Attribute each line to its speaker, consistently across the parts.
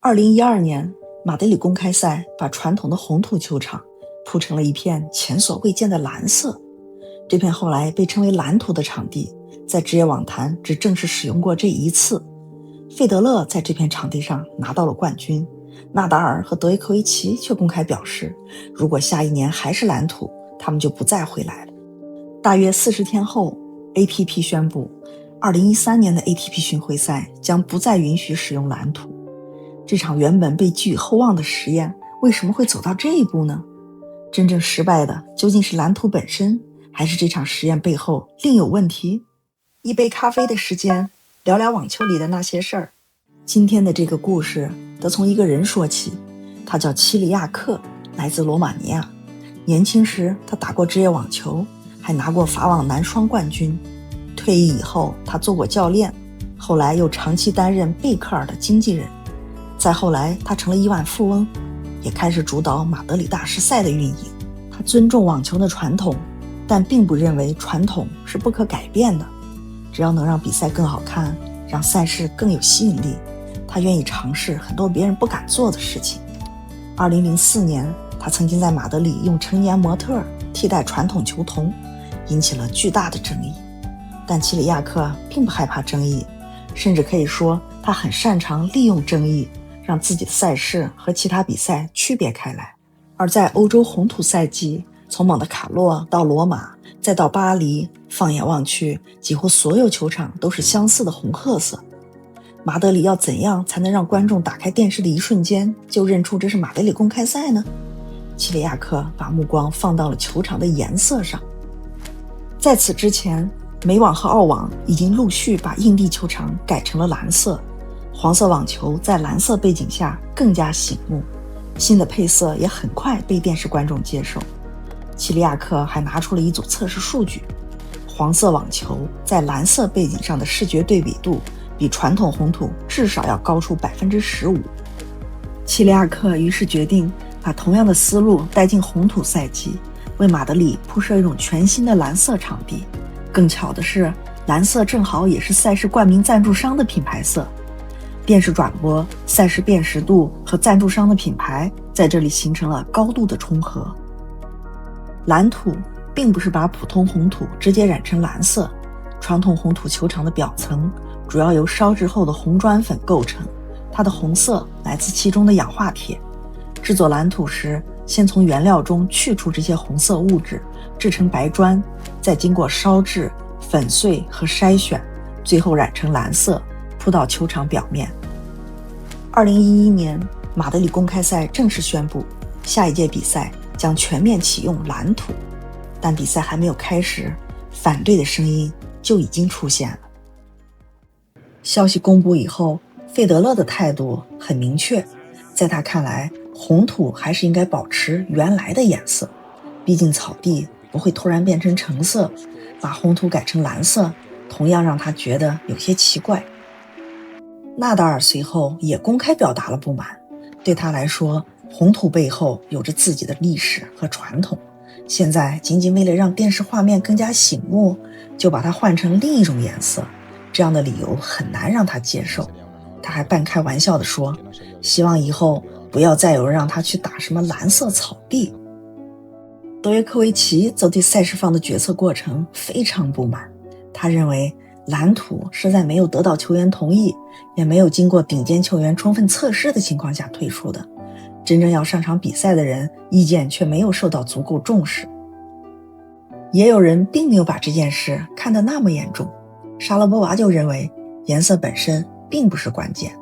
Speaker 1: 2012年，马德里公开赛把传统的红土球场铺成了一片前所未见的蓝色。这片后来被称为蓝土的场地，在职业网坛只正式使用过这一次。费德勒在这片场地上拿到了冠军，纳达尔和德约科维奇却公开表示，如果下一年还是蓝土，他们就不再回来了。大约40天后， ATP 宣布2013年的 ATP 巡回赛将不再允许使用蓝土。这场原本被寄予厚望的实验为什么会走到这一步呢？真正失败的究竟是蓝土本身，还是这场实验背后另有问题？一杯咖啡的时间，聊聊网球里的那些事儿。今天的这个故事得从一个人说起，他叫齐里亚克，来自罗马尼亚。年轻时他打过职业网球，还拿过法网男双冠军。退役以后他做过教练，后来又长期担任贝克尔的经纪人。再后来他成了亿万富翁，也开始主导马德里大师赛的运营。他尊重网球的传统，但并不认为传统是不可改变的。只要能让比赛更好看，让赛事更有吸引力，他愿意尝试很多别人不敢做的事情。2004年，他曾经在马德里用成年模特替代传统球童，引起了巨大的争议。但齐里亚克并不害怕争议，甚至可以说他很擅长利用争议，让自己的赛事和其他比赛区别开来。而在欧洲红土赛季，从蒙特卡洛到罗马再到巴黎，放眼望去，几乎所有球场都是相似的红褐色。马德里要怎样才能让观众打开电视的一瞬间就认出这是马德里公开赛呢？齐里亚克把目光放到了球场的颜色上。在此之前，美网和澳网已经陆续把硬地球场改成了蓝色，黄色网球在蓝色背景下更加醒目，新的配色也很快被电视观众接受。齐里亚克还拿出了一组测试数据，黄色网球在蓝色背景上的视觉对比度比传统红土至少要高出 15%。 齐里亚克于是决定把同样的思路带进红土赛季，为马德里铺设一种全新的蓝色场地。更巧的是，蓝色正好也是赛事冠名赞助商的品牌色。电视转播、赛事辨识度和赞助商的品牌在这里形成了高度的重合。蓝土并不是把普通红土直接染成蓝色，传统红土球场的表层主要由烧制后的红砖粉构成，它的红色来自其中的氧化铁。制作蓝土时，先从原料中去除这些红色物质，制成白砖，再经过烧制、粉碎和筛选，最后染成蓝色，铺到球场表面。2011年，马德里公开赛正式宣布，下一届比赛将全面启用蓝土。但比赛还没有开始，反对的声音就已经出现了。消息公布以后，费德勒的态度很明确，在他看来，红土还是应该保持原来的颜色，毕竟草地不会突然变成橙色，把红土改成蓝色，同样让他觉得有些奇怪。纳达尔随后也公开表达了不满，对他来说，红土背后有着自己的历史和传统，现在仅仅为了让电视画面更加醒目，就把它换成另一种颜色，这样的理由很难让他接受。他还半开玩笑地说，希望以后不要再有人让他去打什么蓝色草地。德约科维奇则对赛事方的决策过程非常不满，他认为蓝土是在没有得到球员同意，也没有经过顶尖球员充分测试的情况下推出的，真正要上场比赛的人意见却没有受到足够重视。也有人并没有把这件事看得那么严重，莎拉波娃就认为颜色本身并不是关键，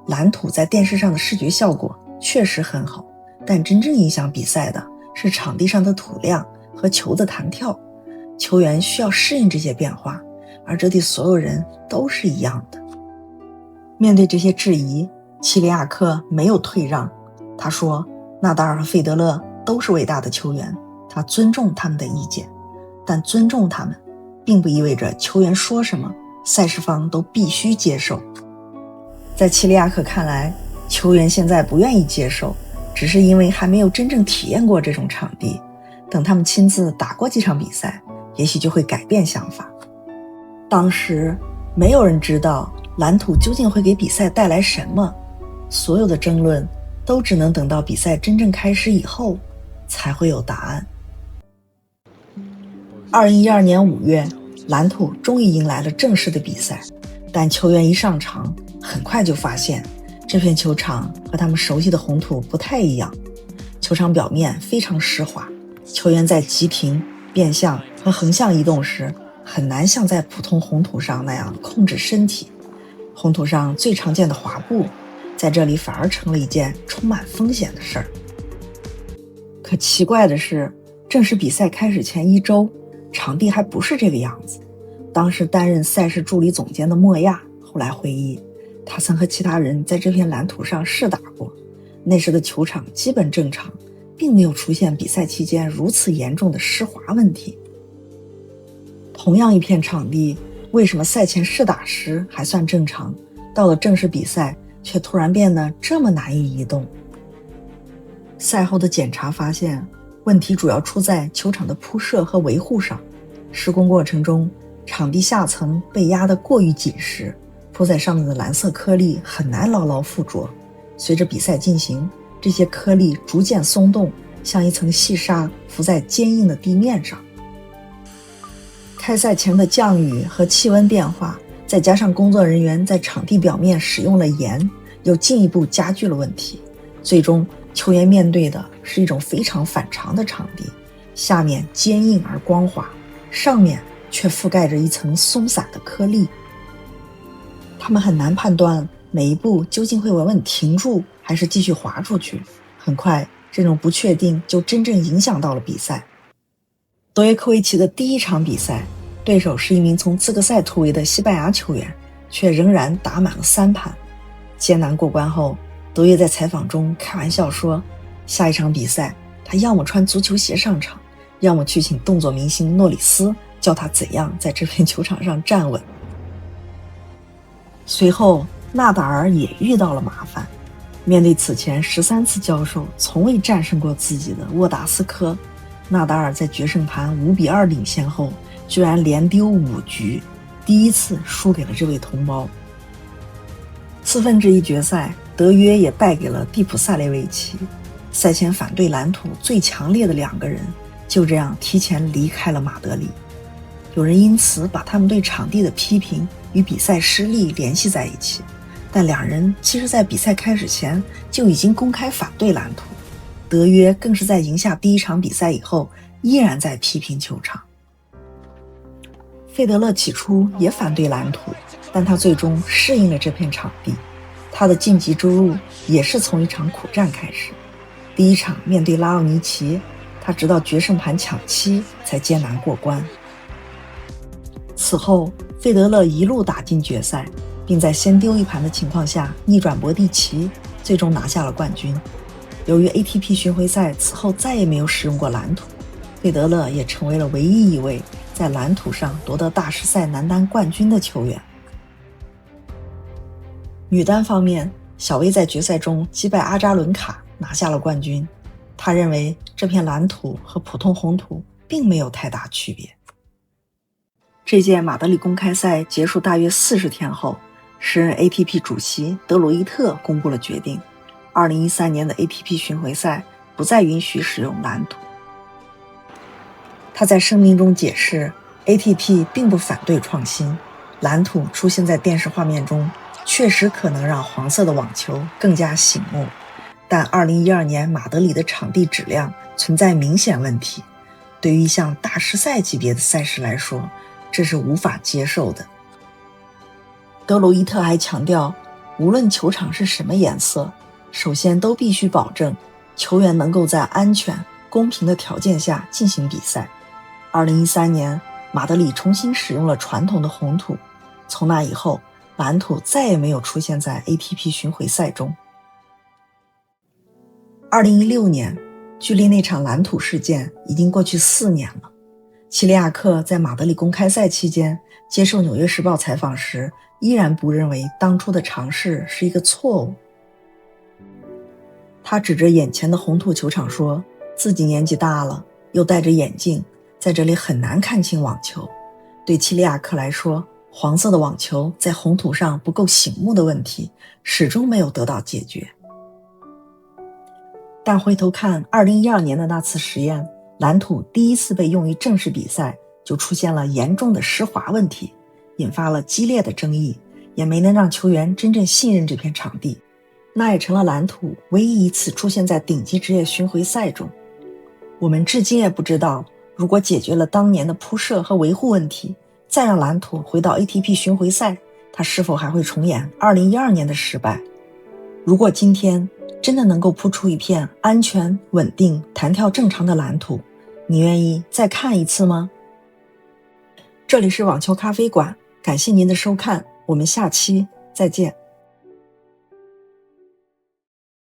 Speaker 1: 蓝土在电视上的视觉效果确实很好，但真正影响比赛的是场地上的土量和球的弹跳，球员需要适应这些变化，而这对所有人都是一样的。面对这些质疑，齐里亚克没有退让，他说纳达尔和费德勒都是伟大的球员，他尊重他们的意见，但尊重他们并不意味着球员说什么赛事方都必须接受。在齐里亚克看来，球员现在不愿意接受，只是因为还没有真正体验过这种场地，等他们亲自打过几场比赛，也许就会改变想法。当时没有人知道蓝土究竟会给比赛带来什么，所有的争论都只能等到比赛真正开始以后才会有答案。2012年5月，蓝土终于迎来了正式的比赛，但球员一上场，很快就发现这片球场和他们熟悉的红土不太一样。球场表面非常湿滑，球员在急停、变向和横向移动时，很难像在普通红土上那样控制身体。红土上最常见的滑步，在这里反而成了一件充满风险的事儿。可奇怪的是，正式比赛开始前1周，场地还不是这个样子。当时担任赛事助理总监的莫亚后来回忆，他曾和其他人在这片蓝土上试打过，那时的球场基本正常，并没有出现比赛期间如此严重的湿滑问题。同样一片场地，为什么赛前试打时还算正常，到了正式比赛却突然变得这么难以移动？赛后的检查发现，问题主要出在球场的铺设和维护上。施工过程中，场地下层被压得过于紧实，铺在上面的蓝色颗粒很难牢牢附着。随着比赛进行，这些颗粒逐渐松动，像一层细沙浮在坚硬的地面上。开赛前的降雨和气温变化，再加上工作人员在场地表面使用了盐，又进一步加剧了问题。最终，球员面对的是一种非常反常的场地，下面坚硬而光滑，上面却覆盖着一层松散的颗粒。他们很难判断每一步究竟会稳稳停住，还是继续滑出去。很快，这种不确定就真正影响到了比赛。德约科维奇的第一场比赛，对手是一名从资格赛突围的西班牙球员，却仍然打满了3盘。艰难过关后，德约在采访中开玩笑说，下一场比赛他要么穿足球鞋上场，要么去请动作明星诺里斯教他怎样在这片球场上站稳。随后，纳达尔也遇到了麻烦。面对此前13次交手从未战胜过自己的沃达斯科，纳达尔在决胜盘5-2领先后，居然连丢5局，第一次输给了这位同胞。1/4决赛，德约也败给了蒂普萨列维奇。赛前反对蓝土最强烈的2个人，就这样提前离开了马德里。有人因此把他们对场地的批评与比赛失利联系在一起，但2人其实在比赛开始前就已经公开反对蓝土。德约更是在赢下第一场比赛以后，依然在批评球场。费德勒起初也反对蓝土，但他最终适应了这片场地。他的晋级之路也是从一场苦战开始。第一场面对拉奥尼奇，他直到决胜盘抢七才艰难过关。此后，费德勒一路打进决赛，并在先丢1盘的情况下逆转博蒂奇，最终拿下了冠军。由于 ATP 巡回赛此后再也没有使用过蓝土，费德勒也成为了唯一一位在蓝土上夺得大师赛男单冠军的球员。女单方面，小威在决赛中击败阿扎伦卡拿下了冠军。他认为这片蓝土和普通红土并没有太大区别。这届马德里公开赛结束大约40天后，时任 ATP 主席德鲁伊特公布了决定，2013年的 ATP 巡回赛不再允许使用蓝土。他在声明中解释， ATP 并不反对创新，蓝土出现在电视画面中确实可能让黄色的网球更加醒目，但2012年马德里的场地质量存在明显问题，对于一项大师赛级别的赛事来说，这是无法接受的。德鲁伊特还强调，无论球场是什么颜色，首先都必须保证球员能够在安全、公平的条件下进行比赛。2013年，马德里重新使用了传统的红土，从那以后，蓝土再也没有出现在 ATP 巡回赛中。2016年，距离那场蓝土事件已经过去4年了。齐利亚克在马德里公开赛期间接受《纽约时报》采访时，依然不认为当初的尝试是一个错误。他指着眼前的红土球场说，自己年纪大了，又戴着眼镜，在这里很难看清网球。对齐利亚克来说，黄色的网球在红土上不够醒目的问题始终没有得到解决。但回头看2012年的那次实验，蓝土第一次被用于正式比赛，就出现了严重的湿滑问题，引发了激烈的争议，也没能让球员真正信任这片场地。那也成了蓝土唯一一次出现在顶级职业巡回赛中。我们至今也不知道，如果解决了当年的铺设和维护问题，再让蓝土回到 ATP 巡回赛，它是否还会重演2012年的失败。如果今天真的能够铺出一片安全、稳定、弹跳正常的蓝土，你愿意再看一次吗？这里是网球咖啡馆，感谢您的收看，我们下期再见。